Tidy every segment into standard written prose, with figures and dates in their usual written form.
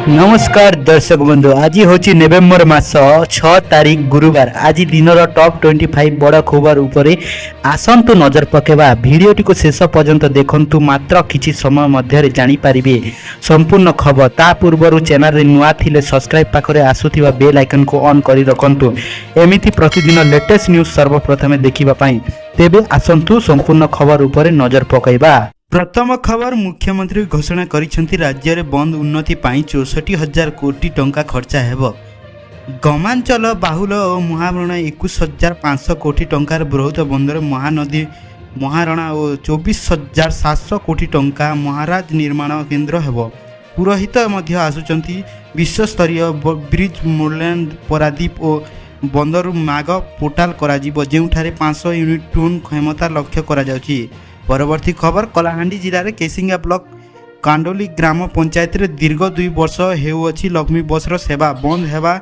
नमस्कार दर्शक बंधु आज हूँ नवेम्बर मास 6 तारीख गुरुवार। आज दिनर टॉप 25 बड़ खबर उपरे आसतु नजर पकेबा। भिडियोटी को शेष पर्यंत देखंतु, मात्र किछि समय मध्य जानी पारिबे संपूर्ण खबर। ता पूर्व चैनल नुआ थिले सब्सक्राइब पाखरे आसुथिबा बेल आइकन को ऑन करी रखंतु, एमिति प्रतिदिन लेटेस्ट न्यूज सर्वप्रथम देखिबा पई। तेबे आसंतु संपूर्ण खबर उपरे नजर पकेबा। प्रथम खबर, मुख्यमंत्री घोषणा करिसेंती राज्य रे बंद उन्नति पाई 64,000 कोटी टंका खर्चा हेबो। ग्रामांचल बाहुल और महारणा 21,500 कोटी टंकार बृहत बंदर महानदी महारणा और 24,700 कोटी टंका महाराज निर्माण केन्द्र हेबो। पुरोहित मध्य आसुचंती विश्वस्तरीय ब्रिज मोरलैंड परादीप और बंदर माग पोर्टाल करा जिवो, जेउठारे 500 यूनिट टन क्षमता लक्ष्य करा जाउची। परवर्ती खबर, कलाहांडी जिले में केसिंगा ब्लॉक कांडोली ग्राम पंचायत रे दीर्घ 2 वर्ष हेउअछि लक्ष्मी बसर सेवा बंद हेबा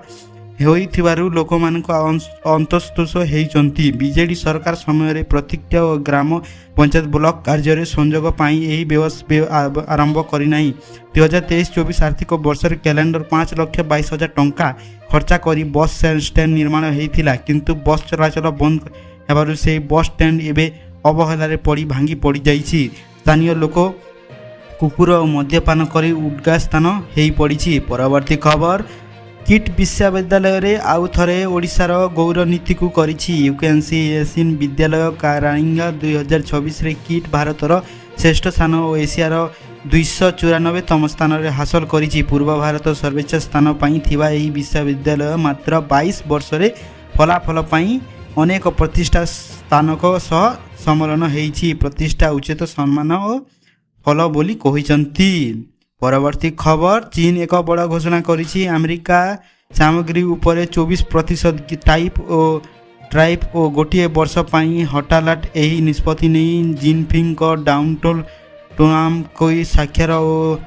होइथिबारु लोक मानक अंतस्तोष हेइचंती। बीजेडी सरकार समय रे प्रतीक्षा और ग्राम पंचायत ब्लॉक कार्य रे संयोग पाई एही व्यवस्था आरंभ करि नाही। 2023-24 आर्थिक वर्ष रे कैलेंडर 5,22,000 टंका खर्चा करी बस स्टैंड निर्माण हेइथिला, किंतु बस चलाचल बंद हेबारु से बस स्टैंड एबे अवहेलार पड़ी भांगी पड़ जाइछि। स्थानीय लोक कुकुर और मद्यपान कर उद्गा स्थान हो पड़ी। परवर्ती खबर, किट विश्वविद्यालय रे आउ थरे ओडिशार गौरनीति को करिछि। यूकेएनसी एशियन विद्यालय कारांगा 2026 रे किट भारतर श्रेष्ठ स्थान और एशियार 294तम स्थान रे हासिल करिछि। पूर्व भारत सर्वोच्च स्थान पाई थिबा एही विश्वविद्यालय मात्र 22 वर्ष रे फलाफल पाई अनेक प्रतिष्ठा स्थानक सह सम्मेलन होइछि। प्रतिष्ठा उचित सम्मान और फल बोली कहिसंती। परवर्ती खबर, चीन एक बड़ घोषणा करिछि। अमेरिका सामग्री उपरे 24% टाइप और गोटे वर्ष पाई हटालाट। एही निष्पत्ति नहीं जिनपिंग को डाउनटोल टोनाम कोई साक्षर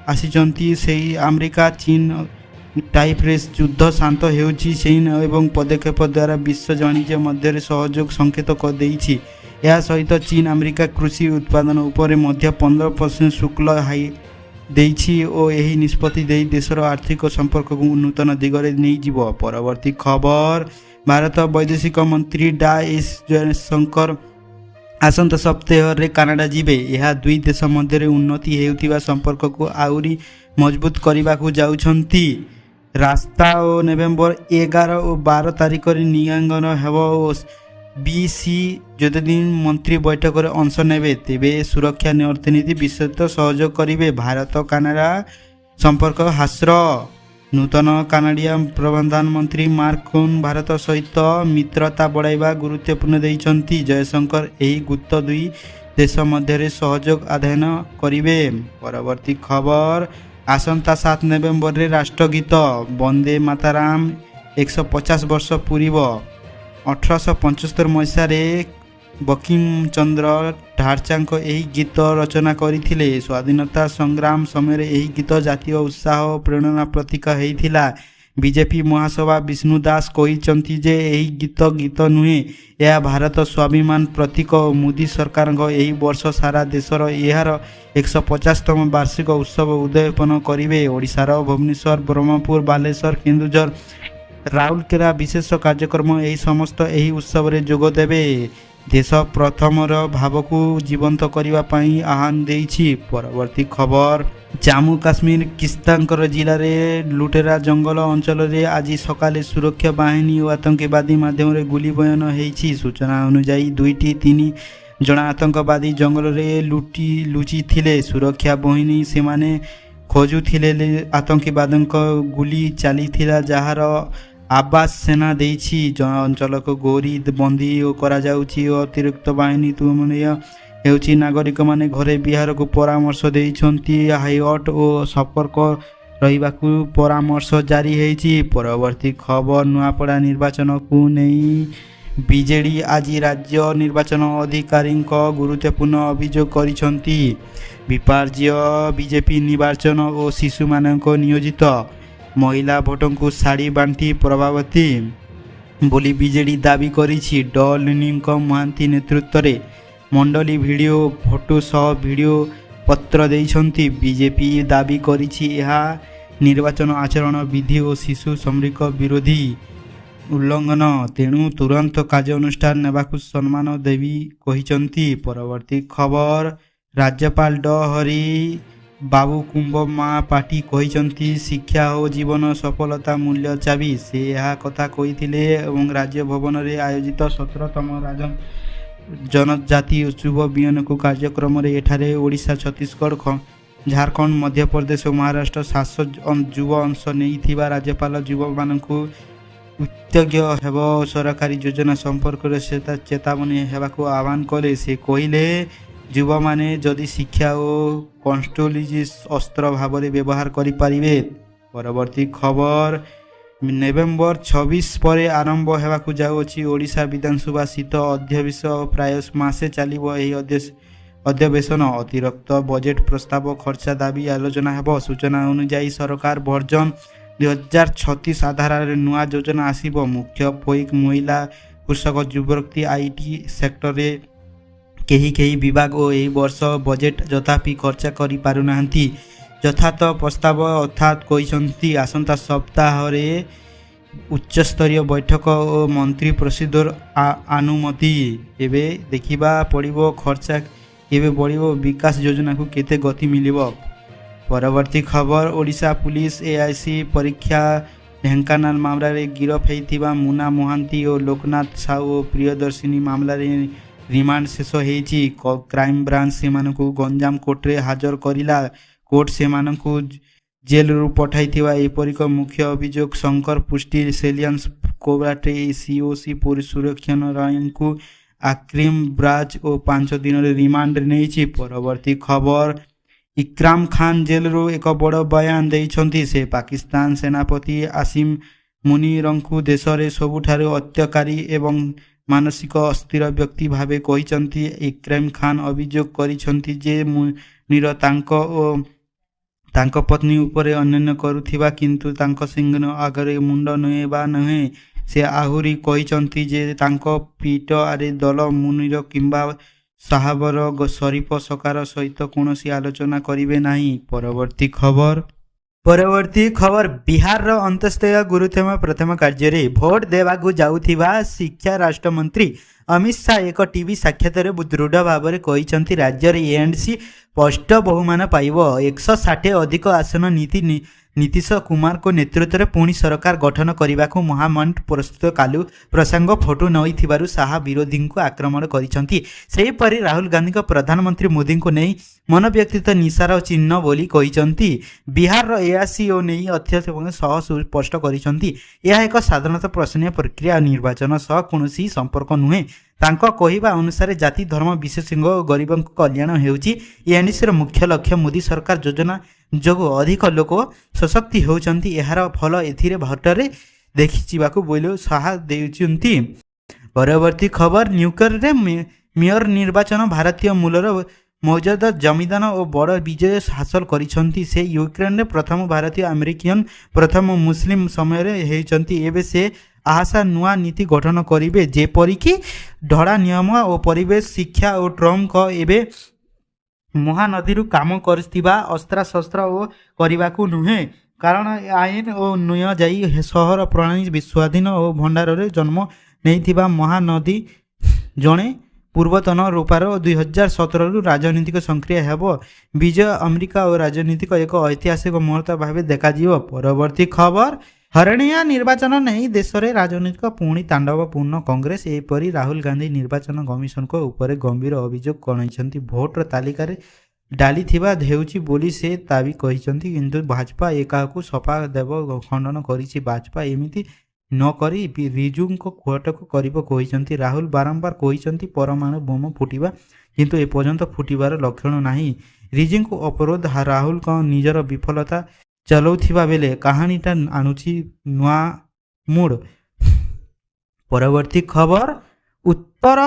आसीचंती। सेही अमेरिका चीन टाइप रे युद्ध शांत हेउछि चीन एवं पदक्षेप द्वारा विश्व वाणिज्य मध्य सहयोग संकेत कर देइछि। या सहित चीन अमेरिका कृषि उत्पादन उपरे मध्य 15% शुल्क हाई देइछि और एही निष्पत्ति देई देशर आर्थिक संपर्क को नूतन दिगरे नहीं जीवो। परवर्ती खबर, भारत वैदेशिक मंत्री डा एस जयशंकर आसंत सप्ताह रे कनाडा जीवे। यह दुई देश मध्य उन्नति हेउथिबा संपर्क को आउरी मजबूत करने को जाउछंती। रास्ता और नवेम्बर 11 और 12 तारिख नियांगन हेब। बीसी जदि मंत्री बैठक में अंश नेबे तेबे सुरक्षा अर्थनीति विषय सहयोग करेंगे। भारत कानाडा संपर्क हास्र। नूतन कानाडिया प्रधानमंत्री मार्क कार्नी भारत सहित मित्रता बढ़ाइबा गुरुत्वपूर्ण देइछंती। जयशंकर एही गुप्त दुई देश मध्य सहयोग अध्ययन करेंगे। परवर्ती खबर, आसंता 7 नवेम्बर रे राष्ट्रगीत वंदे मातरम 150 वर्ष पूरीब। 1875 मसीह बंकिम चंद्र ढारचांक एही गीत रचना करथिले। स्वाधीनता संग्राम समय एही गीत जातीय उत्साह और प्रेरणा प्रतीक हेइथिला। बीजेपी महासभा विष्णु दास कहिसंती जे एही गीत नुहे, यह भारत स्वाभिमान प्रतीक। मोदी सरकार एही वर्ष सारा देशर यार 150तम वार्षिक उत्सव उद्यापन करेंगे। ओडिशार भुवनेश्वर, ब्रह्मपुर, बालेश्वर, केन्दुझर, राउरकेला विशेष कार्यक्रम एही समस्त एही उत्सव रे जोग देबे। देश प्रथमर भाव को जीवंत करने पाई आह्वान देइछि। परवर्ती खबर, जम्मू काश्मीर किस्तांकर जिले में लुटेरा जंगल अंचल रे आज सकाले सुरक्षा बाहिनी और आतंकवादी माध्यम रे गुली बयान होइछि। सूचना अनुसार 2-3 जन आतंकवादी जंगल रे लुचि थिले। सुरक्षा बाहिनी सेमाने खोजुथिले आतंकवादी गुली चली जार आवास सेना देइछि। अंचल को गोरी बंदी करा जाउछि। अतिरिक्त बाहिनी तुमने हेउछि नागरिक माने घरे बिहार को परामर्श देइछंती। हाईअर्ट और सतर्क रहिबाकू परामर्श जारी हेइछि। परवर्ती खबर, नुआपड़ा निर्वाचन को नहीं बीजेडी आज राज्य निर्वाचन अधिकारी गुरुत्वपूर्ण अभियोग करिछंती। विपर्य बीजेपी निर्वाचन और शिशु मानक नियोजित महिला भोटों को शाड़ी बांटी प्रभावती बोली बीजेडी दाबी करिछि। डलिनीक महांती नेतृत्व रे मंडली वीडियो फोटो सह वीडियो पत्र देइछंती। बीजेपी दाबी करिछि यह ନିର୍ବାଚନ ଆଚରଣ ବିଧି ଓ ଶିଶୁ ଶ୍ରମିକ ବିରୋଧୀ ଉଲ୍ଲଂଘନ, ତେଣୁ ତୁରନ୍ତ କାର୍ଯ୍ୟାନୁଷ୍ଠାନ ନେବାକୁ ସମ୍ମାନ ଦେବି କହିଛନ୍ତି। ପରବର୍ତ୍ତୀ ଖବର, ରାଜ୍ୟପାଳ ଡ ହରି ବାବୁ କୁମ୍ଭମା ପାଟି କହିଛନ୍ତି ଶିକ୍ଷା ଓ ଜୀବନ ସଫଳତା ମୂଲ୍ୟ ଚାବି। ସେ ଏହା କଥା କହିଥିଲେ ଏବଂ ରାଜଭବନରେ ଆୟୋଜିତ 17ତମ ଜନଜାତି ଯୁବ ବିନିଯୋଗ କାର୍ଯ୍ୟକ୍ରମରେ। ଏଠାରେ ଓଡ଼ିଶା, ଛତିଶଗଡ଼, ଝାରଖଣ୍ଡ, ମଧ୍ୟପ୍ରଦେଶ ଓ ମହାରାଷ୍ଟ୍ର ଶାସକ ଯୁବ ଅଂଶ ନେଇଥିବା ରାଜ୍ୟପାଳ ଯୁବମାନଙ୍କୁ ଉତ୍ତ୍ୟକ୍ତ ହେବ ସରକାରୀ ଯୋଜନା ସମ୍ପର୍କରେ ଚେତାବନୀ ହେବାକୁ ଆହ୍ୱାନ କଲେ। ସେ କହିଲେ ଯୁବମାନେ ଯଦି ଶିକ୍ଷା ଓ କନଷ୍ଟୋଲଜି ଅସ୍ତ୍ର ଭାବରେ ବ୍ୟବହାର କରିପାରିବେ। ପରବର୍ତ୍ତୀ ଖବର, ନଭେମ୍ବର 26 ପରେ ଆରମ୍ଭ ହେବାକୁ ଯାଉଅଛି ଓଡ଼ିଶା ବିଧାନସଭା ଶୀତ ଅଧିବେଶନ। ପ୍ରାୟ ମାସେ ଚାଲିବ ଏହି ଅଧିବେଶନ। ଅତିରିକ୍ତ ବଜେଟ୍ ପ୍ରସ୍ତାବ, ଖର୍ଚ୍ଚ ଦାବି ଆଲୋଚନା ହେବ। ସୂଚନା ଅନୁଯାୟୀ ସରକାର ଭର୍ଜନ 2036 ଆଧାରରେ ନୂଆ ଯୋଜନା ଆସିବ। ମୁଖ୍ୟ ପୋଇକ ମହିଳା, କୃଷକ, ଯୁବଶକ୍ତି, ଆଇଟି ସେକ୍ଟରରେ କେହି ବିଭାଗ ଓ ଏହି ବର୍ଷ ବଜେଟ୍ ଯଥାପି ଖର୍ଚ୍ଚ କରିପାରୁନାହାନ୍ତି। ଯଥାର୍ଥ ପ୍ରସ୍ତାବ ଅର୍ଥାତ୍ କହିଛନ୍ତି ଆସନ୍ତା ସପ୍ତାହରେ ଉଚ୍ଚସ୍ତରୀୟ ବୈଠକ ଓ ମନ୍ତ୍ରୀ ପରିଷଦର ଅନୁମତି। ଏବେ ଦେଖିବା ପଡ଼ିବ ଖର୍ଚ୍ଚ କେବେ ବଢ଼ିବ, ବିକାଶ ଯୋଜନାକୁ କେତେ ଗତି ମିଳିବ। ପରବର୍ତ୍ତୀ ଖବର, ଓଡ଼ିଶା ପୁଲିସ ଏଆଇସି ପରୀକ୍ଷା ଢେଙ୍କାନାଳ ମାମଲାରେ ଗିରଫ ହୋଇଥିବା ମୁନା ମହାନ୍ତି ଓ ଲୋକନାଥ ସାହୁ ଓ ପ୍ରିୟଦର୍ଶିନୀ ମାମଲାରେ ରିମାଣ୍ଡ ଶେଷ ହୋଇଛି। କ୍ରାଇମବ୍ରାଞ୍ଚ ସେମାନଙ୍କୁ ଗଞ୍ଜାମ କୋର୍ଟରେ ହାଜର କରିଲା। କୋର୍ଟ ସେମାନଙ୍କୁ ଜେଲରୁ ପଠାଇଥିବା ଏପରିକି ମୁଖ୍ୟ ଅଭିଯୋଗ ଶଙ୍କର ପୃଷ୍ଟି, ସେଲିୟନ୍ସ କୋର୍ଟରେ ସିଓସି ସୁରକ୍ଷାରାୟଙ୍କୁ ଆକ୍ରିମ ବ୍ରାଜ ଓ 5 ଦିନର ରିମାଣ୍ଡରେ ନେଇଛି। ପରବର୍ତ୍ତୀ ଖବର, ଇକ୍ରାମ ଖାନ ଜେଲରୁ ଏକ ବଡ଼ ବୟାନ ଦେଇଛନ୍ତି। ସେ ପାକିସ୍ତାନ ସେନାପତି ଆସିମ ମୁନିରଙ୍କୁ ଦେଶରେ ସବୁଠାରୁ ଅତ୍ୟାଚାରୀ ଏବଂ ମାନସିକ ଅସ୍ଥିର ବ୍ୟକ୍ତି ଭାବେ କହିଛନ୍ତି। ଇକ୍ରାମ ଖାନ ଅଭିଯୋଗ କରିଛନ୍ତି ଯେ ମୁନିର ତାଙ୍କ ଓ ତାଙ୍କ ପତ୍ନୀ ଉପରେ ଅନ୍ୟାୟ କରୁଥିବା, କିନ୍ତୁ ତାଙ୍କ ସିଂହ ଆଗରେ ମୁଣ୍ଡ ନୁଆଇବା ନୁହେଁ। ସେ ଆହୁରି କହିଛନ୍ତି ଯେ ତାଙ୍କ ପିଟିଆର ଦଳ ମୁନିର କିମ୍ବା ସାହାବର ଶରୀଫ ସରକାର ସହିତ କୌଣସି ଆଲୋଚନା କରିବେ ନାହିଁ। ପରବର୍ତ୍ତୀ ଖବର, ବିହାରର ଅନ୍ତଃସ୍ଥୟ ଗୁରୁତ୍ୱ ପ୍ରଥମ କାର୍ଯ୍ୟରେ ଭୋଟ ଦେବାକୁ ଯାଉଥିବା ଶିକ୍ଷା ରାଷ୍ଟ୍ରମନ୍ତ୍ରୀ ଅମିତ ଶାହ ଏକ ଟିଭି ସାକ୍ଷାତରେ ଦୃଢ଼ ଭାବରେ କହିଛନ୍ତି ରାଜ୍ୟରେ ଏଏନସି ସ୍ପଷ୍ଟ ବହୁମାନ ପାଇବ। 160 ଅଧିକ ଆସନ ନୀତିଶ କୁମାରଙ୍କ ନେତୃତ୍ୱରେ ପୁଣି ସରକାର ଗଠନ କରିବାକୁ ମହାମେଣ୍ଟ ପ୍ରସ୍ତୁତ କାଲୁ ପ୍ରସଙ୍ଗ ଫଟୋ ନେଇଥିବାରୁ ଶାହ ବିରୋଧୀଙ୍କୁ ଆକ୍ରମଣ କରିଛନ୍ତି। ସେହିପରି ରାହୁଲ ଗାନ୍ଧୀଙ୍କ ପ୍ରଧାନମନ୍ତ୍ରୀ ମୋଦିଙ୍କୁ ନେଇ ମନୋବ୍ୟକ୍ତିତ୍ୱ ନିଶାର ଚିହ୍ନ ବୋଲି କହିଛନ୍ତି। ବିହାରର ଏଆଇସି ଓ ନେଇ ଅଧ୍ୟକ୍ଷ ସହ ସ୍ପଷ୍ଟ କରିଛନ୍ତି ଏହା ଏକ ସାଧାରଣ ପ୍ରଶାସନିକ ପ୍ରକ୍ରିୟା, ନିର୍ବାଚନ ସହ କୌଣସି ସମ୍ପର୍କ ନୁହେଁ। ତାଙ୍କ କହିବା ଅନୁସାରେ ଜାତି, ଧର୍ମ, ବିଶେଷଜ୍ଞ ଓ ଗରିବଙ୍କ କଲ୍ୟାଣ ହେଉଛି ଏଏନସିର ମୁଖ୍ୟ ଲକ୍ଷ୍ୟ। ମୋଦି ସରକାର ଯୋଜନା ଯୋଗୁଁ ଅଧିକ ଲୋକ ସଶକ୍ତ ହେଉଛନ୍ତି। ଏହାର ଫଳ ଏଥିରେ ଭୋଟରେ ଦେଖିଯିବାକୁ ବୋଲି ଶାହା ଦେଇଛନ୍ତି। ପରବର୍ତ୍ତୀ ଖବର, ନ୍ୟୁୟର୍କରେ ମେୟର ନିର୍ବାଚନ ଭାରତୀୟ ମୂଳର ମୌଜୁଦ ଜମିଦାର ଓ ବଡ଼ ବିଜୟ ହାସଲ କରିଛନ୍ତି। ସେ ୟୁକ୍ରେନରେ ପ୍ରଥମ ଭାରତୀୟ ଆମେରିକାନ, ପ୍ରଥମ ମୁସଲିମ ସମୟରେ ହୋଇଛନ୍ତି। ଏବେ ସେ ଆଶା ନୂଆ ନୀତି ଗଠନ କରିବେ, ଯେପରିକି ଧଡ଼ା ନିୟମ ଓ ପରିବେଶ, ଶିକ୍ଷା ଓ ଟ୍ରମ୍ପଙ୍କ ଏବେ ମହାନଦୀରୁ କାମ କରିଥିବା ଅସ୍ତ୍ରଶସ୍ତ୍ର ଓ କରିବାକୁ ନୁହେଁ, କାରଣ ଆଇନ ଓ ନ୍ୟାୟ ସହର ପ୍ରଣାଳୀ ସ୍ୱାଧୀନ ଓ ଭଣ୍ଡାରରେ ଜନ୍ମ ନେଇଥିବା ମହାନଦୀ ଜଣେ ପୂର୍ବତନ ରୂପାର 2017ରୁ ରାଜନୈତିକ ସକ୍ରିୟ ହେବ। ବିଜୟ ଆମେରିକା ଓ ରାଜନୈତିକ ଏକ ଐତିହାସିକ ମୁହୂର୍ତ୍ତ ଭାବେ ଦେଖାଯିବ। ପରବର୍ତ୍ତୀ ଖବର, ହରିୟାଣା ନିର୍ବାଚନ ନେଇ ଦେଶରେ ରାଜନୈତିକ ପୁଣି ତାଣ୍ଡବପୂର୍ଣ୍ଣ। କଂଗ୍ରେସ ଏପରି ରାହୁଲ ଗାନ୍ଧୀ ନିର୍ବାଚନ କମିଶନଙ୍କ ଉପରେ ଗମ୍ଭୀର ଅଭିଯୋଗ କରିଛନ୍ତି। ଭୋଟର ତାଲିକାରେ ଡାଲିଥିବା ହେଉଛି ବୋଲି ସେ ଦାବି କରିଛନ୍ତି, କିନ୍ତୁ ଭାଜପା ଏହାକୁ ସଫା ଦେବ ଖଣ୍ଡନ କରିଛି। ଭାଜପା ଏମିତି ନ କରି ରିଜୁଙ୍କ କୋର୍ଟକୁ କରିବ କହିଛନ୍ତି। ରାହୁଲ ବାରମ୍ବାର କହିଛନ୍ତି ପରମାଣୁ ବୋମ ଫୁଟିବା, କିନ୍ତୁ ଏପର୍ଯ୍ୟନ୍ତ ଫୁଟିବାର ଲକ୍ଷଣ ନାହିଁ। ରିଜୁଙ୍କ ଅପରୋଧ ରାହୁଲଙ୍କ ନିଜର ବିଫଳତା ଚଲାଉଥିବା ବେଳେ କାହାଣୀଟା ଆଣୁଛି ନୂଆ ମୁଡ୍। ପରବର୍ତ୍ତୀ ଖବର, ଉତ୍ତର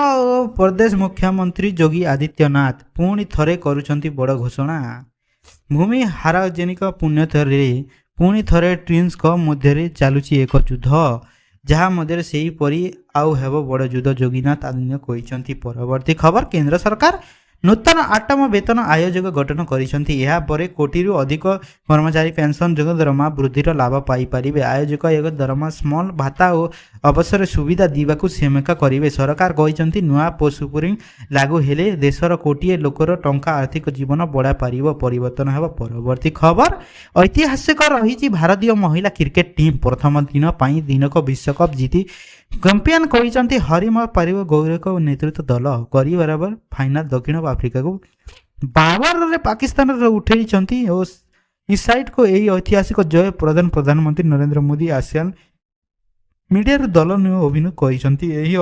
ପ୍ରଦେଶ ମୁଖ୍ୟମନ୍ତ୍ରୀ ଯୋଗୀ ଆଦିତ୍ୟନାଥ ପୁଣି ଥରେ କରୁଛନ୍ତି ବଡ଼ ଘୋଷଣା। ଭୂମି ହାରାଜନିକ ପୁଣ୍ୟତୀର୍ଥରେ ପୁଣି ଥରେ ଟ୍ୱିନ୍ସଙ୍କ ମଧ୍ୟରେ ଚାଲୁଛି ଏକ ଯୁଦ୍ଧ, ଯାହା ମଧ୍ୟରେ ସେହିପରି ଆଉ ହେବ ବଡ଼ ଯୁଦ୍ଧ, ଯୋଗୀନାଥ ଆଦିତ୍ୟ କହିଛନ୍ତି। ପରବର୍ତ୍ତୀ ଖବର, କେନ୍ଦ୍ର ସରକାର ନୂତନ 8ମ ବେତନ ଆୟୋଗ ଗଠନ କରିଛନ୍ତି। ଏହାପରେ କୋଟିରୁ ଅଧିକ କର୍ମଚାରୀ ପେନ୍ସନ୍ ଯୋଗୁଁ ଦରମା ବୃଦ୍ଧିର ଲାଭ ପାଇପାରିବେ। ଆୟୋଜକ ଏକ ଦରମା ସ୍ମଲ୍ ଭାତା ଓ ଅବସର ସୁବିଧା ଦେବାକୁ ସମୀକ୍ଷା କରିବେ। ସରକାର କହିଛନ୍ତି ନୂଆ ସୁପ୍ରିମ ଲାଗୁ ହେଲେ ଦେଶର କୋଟିଏ ଲୋକର ଟଙ୍କା ଆର୍ଥିକ ଜୀବନ ବଢ଼ାପାରିବ, ପରିବର୍ତ୍ତନ ହେବ। ପରବର୍ତ୍ତୀ ଖବର, ଐତିହାସିକ ରହିଛି ଭାରତୀୟ ମହିଳା କ୍ରିକେଟ ଟିମ୍ ପ୍ରଥମ ଦିନ ପାଇଁ ଦିନକ ବିଶ୍ୱକପ୍ ଜିତି ଚମ୍ପିଆନ କହିଛନ୍ତି ହରିମ ପାରିବ ଗୌରବ ନେତୃତ୍ୱ ଦଳ। କରିବାର ଫାଇନାଲ ଦକ୍ଷିଣ ଆଫ୍ରିକାକୁ 52ରେ ପାକିସ୍ତାନରେ ଉଠେଇଛନ୍ତି ଓ ଇସାଇଡ୍କୁ ଏହି ଐତିହାସିକ ଜୟ ପ୍ରଦାନ ପ୍ରଧାନମନ୍ତ୍ରୀ ନରେନ୍ଦ୍ର ମୋଦି ଆସିଆନ ମିଡିଆରୁ ଦଳ ନୁହେଁ ଅଭିନୟ କହିଛନ୍ତି। ଏହି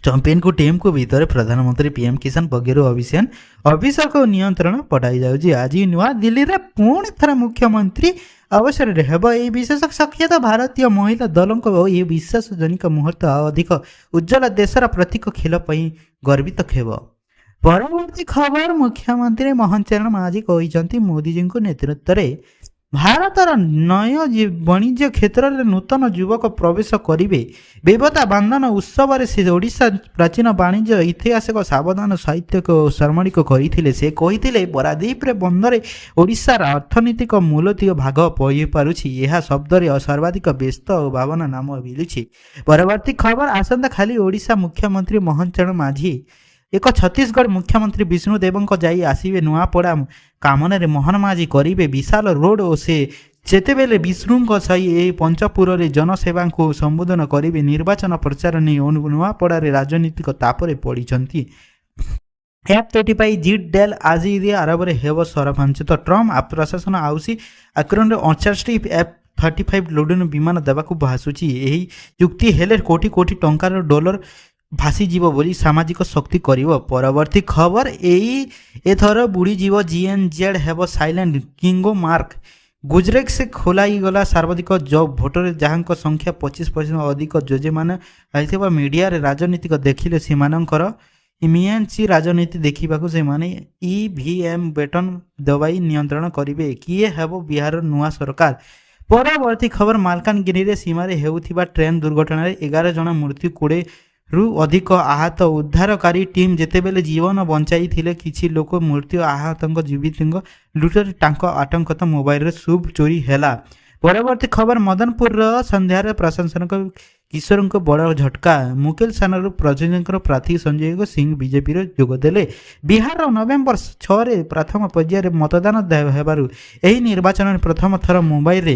ଚମ୍ପିଆନକୁ ଟିମ୍କୁ ଭିତରେ ପ୍ରଧାନମନ୍ତ୍ରୀ ପିଏମ୍ କିଷାନ ବଗେରୁ ଅଭିଷେକ ନିୟନ୍ତ୍ରଣ ପଠାଇଯାଉଛି। ଆଜି ନୂଆଦିଲ୍ଲୀରେ ପୁଣି ଥରେ ମୁଖ୍ୟମନ୍ତ୍ରୀ ଅବସରରେ ହେବ ଏହି ବିଶେଷ ସାକ୍ଷାତ। ଭାରତୀୟ ମହିଳା ଦଳଙ୍କ ଏହି ବିଶ୍ୱାସଜନକ ମୁହୂର୍ତ୍ତ ଆଉ ଅଧିକ ଉଜ୍ଜଳ ଦେଶର ପ୍ରତୀକ ଖେଳ ପାଇଁ ଗର୍ବିତ ହେବ। ପରବର୍ତ୍ତୀ ଖବର, ମୁଖ୍ୟମନ୍ତ୍ରୀ ମୋହନ ଚରଣ ମାଝୀ କହିଛନ୍ତି ମୋଦିଜୀଙ୍କ ନେତୃତ୍ୱରେ ଭାରତର ବାଣିଜ୍ୟ କ୍ଷେତ୍ରରେ ନୂତନ ଯୁବକ ପ୍ରବେଶ କରିବେ। ବିବିଧତା ବନ୍ଦନ ଉତ୍ସବରେ ସେ ଓଡ଼ିଶା ପ୍ରାଚୀନ ବାଣିଜ୍ୟ ଐତିହାସିକ ସାବଧାନ ସାହିତ୍ୟିକ ଓ ଶର୍ମଣିକ କରିଥିଲେ। ସେ କହିଥିଲେ ପାରାଦୀପରେ ବନ୍ଦରରେ ଓଡ଼ିଶାର ଅର୍ଥନୈତିକ ମୂଳତୀୟ ଭାଗ ହୋଇପାରୁଛି। ଏହା ଶବ୍ଦରେ ସର୍ବାଧିକ ବ୍ୟସ୍ତ ଓ ଭାବନା ନାମ ମିଳୁଛି। ପରବର୍ତ୍ତୀ ଖବର, ଆସନ୍ତାକାଲି ଓଡ଼ିଶା ମୁଖ୍ୟମନ୍ତ୍ରୀ ମୋହନ ଚରଣ ମାଝୀ ଏକ ଛତିଶଗଡ଼ ମୁଖ୍ୟମନ୍ତ୍ରୀ ବିଷ୍ଣୁ ଦେବଙ୍କ ଯାଇ ଆସିବେ। ନୂଆପଡ଼ା କାମନରେ ମୋହନ ମାଝୀ କରିବେ ବିଶାଳ ରୋଡ ଓ ସେ ଯେତେବେଳେ ବିଷ୍ଣୁଙ୍କ ସହି ଏହି ପଞ୍ଚପୁରରେ ଜନସେବାଙ୍କୁ ସମ୍ବୋଧନ କରିବେ। ନିର୍ବାଚନ ପ୍ରଚାର ନେଇ ନୂଆପଡ଼ାରେ ରାଜନୈତିକ ତାପରେ ପଡ଼ିଛନ୍ତି। F-35 ଜିଟ୍ ଡେଲ୍ ଆଜି ଆରବରେ ହେବ ସରପଞ୍ଚ। ଟ୍ରମ୍ପ ପ୍ରଶାସନ ଆଉସି ଆକ୍ରମଣରେ 49ଟି F-35 ଲଢୁଆ ବିମାନ ଦେବାକୁ ଭାସୁଛି। ଏହି ଚୁକ୍ତି ହେଲେ କୋଟି କୋଟି ଟଙ୍କାର ଡଲାର ଭାସିଯିବ ବୋଲି ସାମାଜିକ ଶକ୍ତି କରିବ। ପରବର୍ତ୍ତୀ ଖବର, ଏଥର ବୁଡ଼ିଯିବ GNZ ହେବ ସାଇଲେଣ୍ଟ କିଙ୍ଗୋ ମାର୍କ। ଗୁଜରାଟରେ ଖୋଲାଇଗଲା ସର୍ବାଧିକ ଜବ୍ ଭୋଟର ଯାହାଙ୍କ ସଂଖ୍ୟା 25% ଅଧିକ। ଯୋଜେମାନେ ଆସିଥିବା ମିଡ଼ିଆରେ ରାଜନୀତିକ ଦେଖିଲେ ସେମାନଙ୍କର ଇମିଏନ୍ସି ରାଜନୀତି ଦେଖିବାକୁ ସେମାନେ EVM ବେଟନ ଦବାଇ ନିୟନ୍ତ୍ରଣ କରିବେ। କିଏ ହେବ ବିହାରର ନୂଆ ସରକାର? ପରବର୍ତ୍ତୀ ଖବର, ମାଲକାନଗିରିରେ ସୀମାରେ ହେଉଥିବା ଟ୍ରେନ୍ ଦୁର୍ଘଟଣାରେ 11 ଜଣ ମୃତ୍ୟୁ, 20ରୁ ଅଧିକ ଆହତ। ଉଦ୍ଧାରକାରୀ ଟିମ୍ ଯେତେବେଳେ ଜୀବନ ବଞ୍ଚାଇଥିଲେ କିଛି ଲୋକ ମୃତ୍ୟୁ ଆହତଙ୍କ ଜୀବିତଙ୍କ ଲୁଟରେ ତାଙ୍କ ଆତଙ୍କତ ମୋବାଇଲରେ ସୁବ୍ ଚୋରି ହେଲା। ପରବର୍ତ୍ତୀ ଖବର, ମଦନପୁରର ସନ୍ଧ୍ୟାରେ ପ୍ରଶାସନିକ କିଶୋରଙ୍କ ବଡ଼ ଝଟକା। ମୁକେଲ ସ୍ଥାନରୁ ପ୍ରଧାନଙ୍କର ପ୍ରାର୍ଥୀ ସଞ୍ଜୟ ସିଂ ବିଜେପିରେ ଯୋଗଦେଲେ। ବିହାରର ନଭେମ୍ବର 6ରେ ପ୍ରଥମ ପର୍ଯ୍ୟାୟରେ ମତଦାନ ହେବାରୁ ଏହି ନିର୍ବାଚନରେ ପ୍ରଥମ ଥର ମୁମ୍ବାଇରେ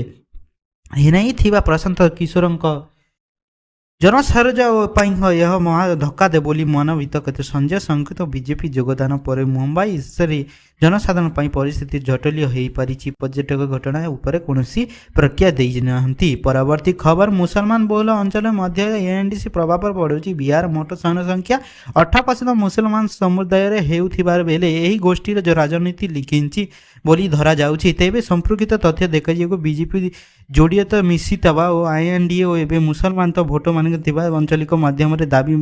ହେଉଥିବା ପ୍ରଶାନ୍ତ କିଶୋରଙ୍କ ଜନସରଜ ପାଇଁ ଏହା ମହା ଧକ୍କା ଦେ ବୋଲି ମନୋବିତ କରିଥିଲେ। ସଞ୍ଜୟ ସଂକେତ ବିଜେପି ଯୋଗଦାନ ପରେ ମୁମ୍ବାଇରେ ଜନସାଧାରଣ ପାଇଁ ପରିସ୍ଥିତି ଜଟିଳ ହୋଇପାରିଛି। ପର୍ଯ୍ୟଟକ ଘଟଣା ଉପରେ କୌଣସି ପ୍ରକ୍ରିୟା ଦେଇନାହାନ୍ତି। ପରବର୍ତ୍ତୀ ଖବର, ମୁସଲମାନ ବହୁଳ ଅଞ୍ଚଳ ମଧ୍ୟରେ ANDC ପ୍ରଭାବ ପଡ଼ୁଛି। ବିହାର ମୋଟ ଜନସଂଖ୍ୟା 8% ମୁସଲମାନ ସମୁଦାୟରେ ହେଉଥିବା ବେଳେ ଏହି ଗୋଷ୍ଠୀର ରାଜନୀତି ଲିଖିଛି ବୋଲି ଧରାଯାଉଛି। ତେବେ ସମ୍ପୃକ୍ତ ତଥ୍ୟ ଦେଖାଯିବାକୁ ବିଜେପି ଯୋଡ଼ିତ ମିଶିଥିବା ଓ INDA ଓ ଏବେ ମୁସଲମାନ ଭୋଟମାନଙ୍କ ଥିବା ଆଞ୍ଚଳିକ ମାଧ୍ୟମରେ ଦାବି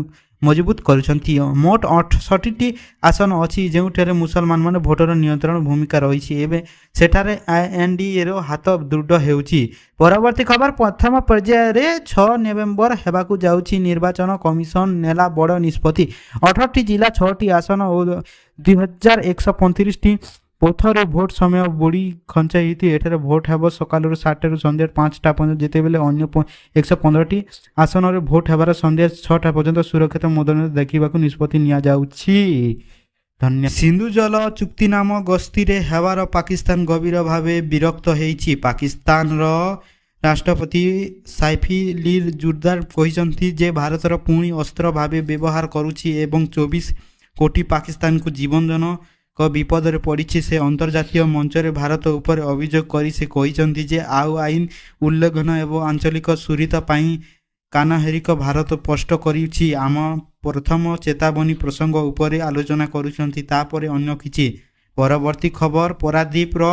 ମଜବୁତ କରୁଛନ୍ତି। ମୋଟ 68ଟି ଆସନ ଅଛି ଯେଉଁଠାରେ ମୁସଲମାନମାନେ ଭୋଟର ନିୟନ୍ତ୍ରଣ ଭୂମିକା ରହିଛି। ଏବେ ସେଠାରେ INDAର ହାତ ଦୃଢ଼ ହେଉଛି। ପରବର୍ତ୍ତୀ ଖବର, ପ୍ରଥମ ପର୍ଯ୍ୟାୟରେ 6 ନଭେମ୍ବର ହେବାକୁ ଯାଉଛି ନିର୍ବାଚନ କମିଶନ ନେଲା ବଡ଼ ନିଷ୍ପତ୍ତି। 18ଟି ଜିଲ୍ଲା 6ଟି ଆସନ ଓ 2135ଟି ପଥରେ ଭୋଟ ସମୟ ବଢ଼ି ଘଞ୍ଚା ହୋଇଛି। ଏଠାରେ ଭୋଟ ହେବ ସକାଳ 7ଟାରୁ ସନ୍ଧ୍ୟା 5ଟା ପର୍ଯ୍ୟନ୍ତ, ଯେତେବେଳେ ଅନ୍ୟ 115ଟି ଆସନରେ ଭୋଟ ହେବାର ସନ୍ଧ୍ୟା 6ଟା ପର୍ଯ୍ୟନ୍ତ ସୁରକ୍ଷିତ ମତଦାନ ଦେଖିବାକୁ ନିଷ୍ପତ୍ତି ନିଆଯାଉଛି। ଧନ୍ୟବାଦ। ସିନ୍ଧୁ ଜଳ ଚୁକ୍ତିନାମ ଗସ୍ତିରେ ହେବାର ପାକିସ୍ତାନ ଗଭୀର ଭାବେ ବିରକ୍ତ ହୋଇଛି। ପାକିସ୍ତାନର ରାଷ୍ଟ୍ରପତି ସାଇଫୁଲିର ଜୁର୍ଦାର କହିଛନ୍ତି ଯେ ଭାରତର ପୁଣି ଅସ୍ତ୍ର ଭାବେ ବ୍ୟବହାର କରୁଛି ଏବଂ 24 କୋଟି ପାକିସ୍ତାନକୁ ଜୀବନଜନକ ବିପଦରେ ପଡ଼ିଛି। ସେ ଅନ୍ତର୍ଜାତୀୟ ମଞ୍ଚରେ ଭାରତ ଉପରେ ଅଭିଯୋଗ କରି ସେ କହିଛନ୍ତି ଯେ ଆଇନ ଉଲ୍ଲଂଘନ ଏବଂ ଆଞ୍ଚଳିକ ସୁରକ୍ଷା ପାଇଁ କାନାହେରିକ ଭାରତ ସ୍ପଷ୍ଟ କରିଛି। ଆମ ପ୍ରଥମ ଚେତାବନୀ ପ୍ରସଙ୍ଗ ଉପରେ ଆଲୋଚନା କରୁଛନ୍ତି, ତାପରେ ଅନ୍ୟ କିଛି। ପରବର୍ତ୍ତୀ ଖବର, ପାରାଦୀପର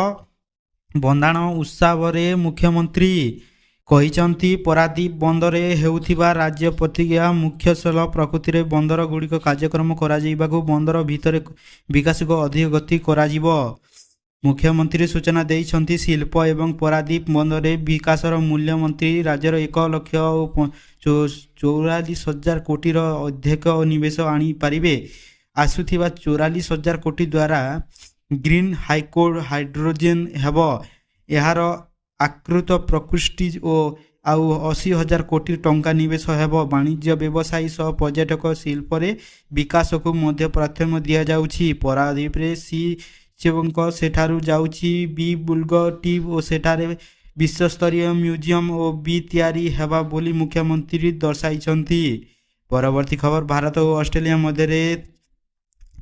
ବନ୍ଦାଣ ଉତ୍ସବରେ ମୁଖ୍ୟମନ୍ତ୍ରୀ କହିଛନ୍ତି ପାରାଦୀପ ବନ୍ଦରରେ ହେଉଥିବା ରାଜ୍ୟ ପ୍ରତିକ୍ରିୟା ମୁଖ୍ୟଶୀଳ ପ୍ରକୃତିରେ ବନ୍ଦରଗୁଡ଼ିକ କାର୍ଯ୍ୟକ୍ରମ କରାଯିବାକୁ ବନ୍ଦର ଭିତରେ ବିକାଶକୁ ଅଧିକ ଗତି କରାଯିବ। ମୁଖ୍ୟମନ୍ତ୍ରୀ ସୂଚନା ଦେଇଛନ୍ତି ଶିଳ୍ପ ଏବଂ ପାରାଦୀପ ବନ୍ଦରରେ ବିକାଶର ମୂଲ୍ୟ ମନ୍ତ୍ରୀ ରାଜ୍ୟର 1,44,000 କୋଟିର ଅଧିକ ନିବେଶ ଆଣିପାରିବେ। ଆସୁଥିବା 44,000 କୋଟି ଦ୍ୱାରା ଗ୍ରୀନ୍ ହାଇଡ୍ରୋଜେନ୍ ହେବ। ଏହାର ଆକୃତ ପ୍ରକୃଷ୍ଟି ଓ ଆଉ 80,000 କୋଟି ଟଙ୍କା ନିବେଶ ହେବ। ବାଣିଜ୍ୟ ବ୍ୟବସାୟୀ ସହ ପର୍ଯ୍ୟଟକ ଶିଳ୍ପରେ ବିକାଶକୁ ମଧ୍ୟ ପ୍ରାଧାନ୍ୟ ଦିଆଯାଉଛି। ପାରାଦୀପରେ ସି ଚେବଙ୍କ ସେଠାରୁ ଯାଉଛି ବି ବୁଲ୍ଗ ଟିପ୍ ଓ ସେଠାରେ ବିଶ୍ୱସ୍ତରୀୟ ମ୍ୟୁଜିୟମ୍ ଓ ବି ତିଆରି ହେବା ବୋଲି ମୁଖ୍ୟମନ୍ତ୍ରୀ ଦର୍ଶାଇଛନ୍ତି। ପରବର୍ତ୍ତୀ ଖବର, ଭାରତ ଓ ଅଷ୍ଟ୍ରେଲିଆ ମଧ୍ୟରେ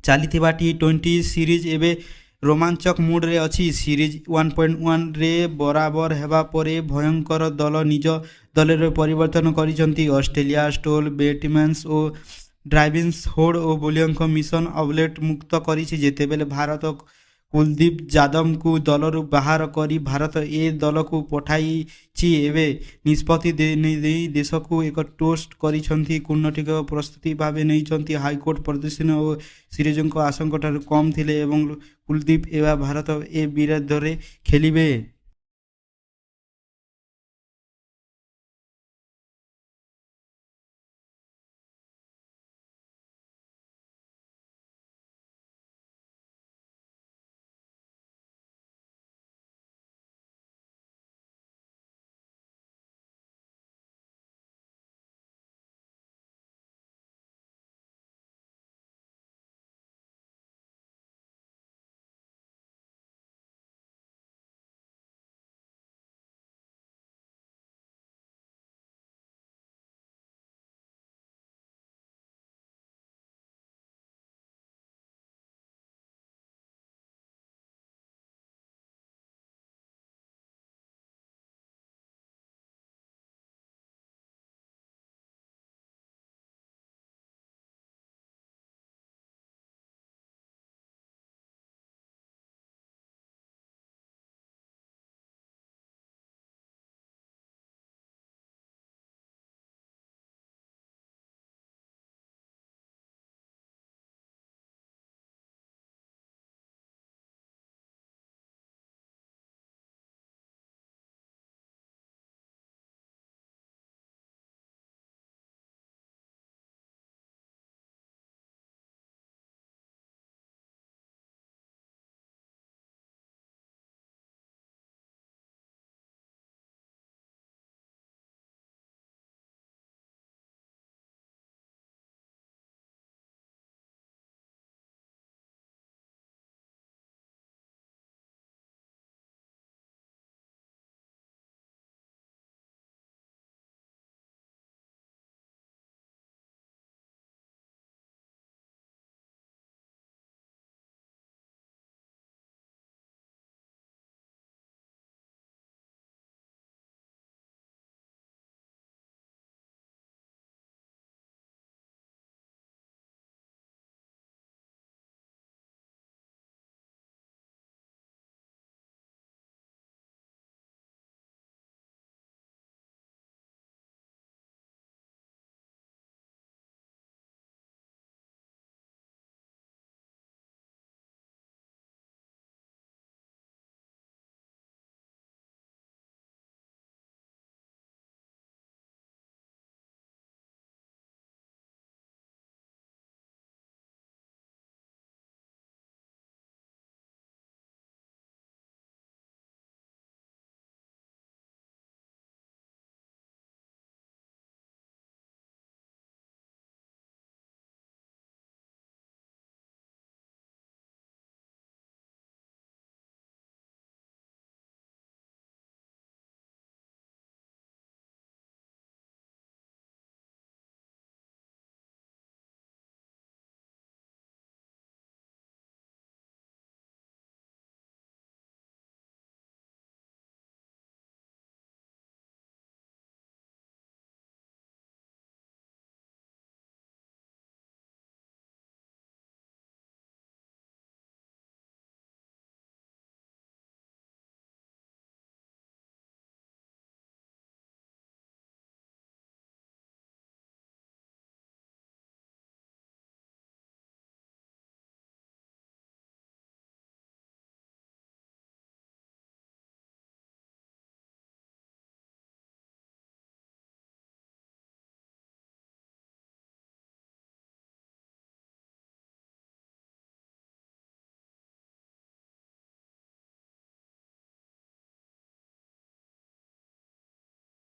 ଚାଲିଥିବା ଟି20 ସିରିଜ୍ ଏବେ ରୋମାଞ୍ଚକ ମୁଡ୍ରେ ଅଛି। ସିରିଜ୍ 1.1ରେ ବରାବର ହେବା ପରେ ଭୟଙ୍କର ଦଳ ନିଜ ଦଳରେ ପରିବର୍ତ୍ତନ କରିଛନ୍ତି। ଅଷ୍ଟ୍ରେଲିଆ ଷ୍ଟୋଲ୍ ବ୍ୟାଟ୍ସମ୍ୟାନ୍ ଓ ଡ୍ରାଭିସ୍ ହୋଡ୍ ଓ ବୋଲରଙ୍କ ମିଶନ ଆଉଟଲେଟ୍ ମୁକ୍ତ କରିଛି। ଯେତେବେଳେ ଭାରତ କୁଲଦୀପ ଯାଦବଙ୍କୁ ଦଳରୁ ବାହାର କରି ଭାରତ ଏ ଦଳକୁ ପଠାଇଛି। ଏବେ ନିଷ୍ପତ୍ତି ନେଇ ଦେଶକୁ ଏକ ଟେଷ୍ଟ କରିଛନ୍ତି। କୂଟନୈତିକ ପ୍ରସ୍ତୁତି ଭାବେ ନେଇଛନ୍ତି। ହାଇକୋର୍ଟ ପ୍ରଦର୍ଶନ ଓ ସିରିଜଙ୍କ ଆଶଙ୍କାଠାରୁ କମ୍ ଥିଲେ ଏବଂ କୁଲଦୀପ ଏବେ ଭାରତ ଏ ବିରୁଦ୍ଧରେ ଖେଳିବେ।